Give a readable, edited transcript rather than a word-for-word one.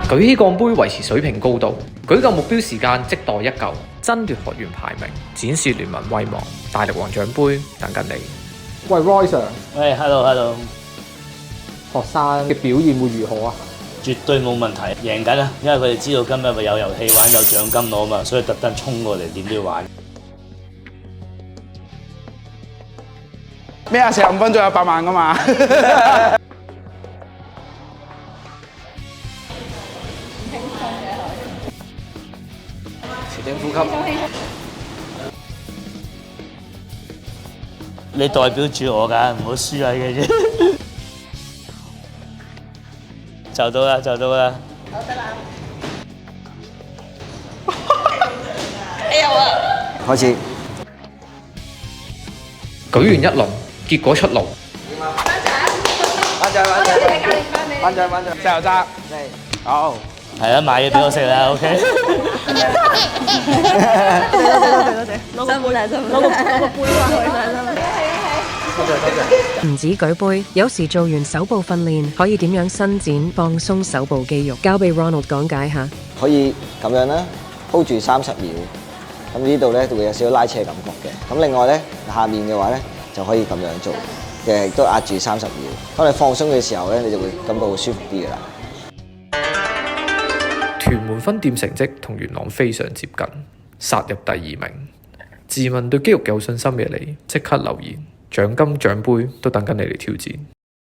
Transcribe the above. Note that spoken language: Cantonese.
舉起鋼杯維持水平高度，舉夠目標時間即代一嚿，爭奪學員排名，展示聯盟威望，大力王獎杯等緊你。喂 Roy Sir，喂，hello，學生嘅表現會如何啊？絕對冇問題，贏緊啊！因為佢哋知道今日咪有遊戲玩，有獎金攞嘛，所以特登衝過嚟點都要玩。咩啊？45分鐘有100萬噶嘛？持定呼吸。你代表住我㗎，唔好輸啊嘅啫。就到啦。好得啦。開始。舉完一輪，結果出爐。班長，石油渣。好。係啊，買嘢俾我食啦，OK。多謝。唔止舉杯，有時做完手部訓練，可以點樣伸展放鬆手部肌肉？交俾 Ronald 講解下。可以咁樣啦 ，hold 住30秒。咁呢度咧會有少少拉扯嘅感覺嘅。咁另外咧，下面嘅話咧就可以咁樣做嘅，都壓住30秒。當你放鬆嘅時候咧，你就會感覺會舒服啲㗎啦。屯門分店成績同元朗非常接近，殺入第2名。自問對肌肉有信心嘅你，即刻留言，獎金獎杯都等緊你嚟挑戰。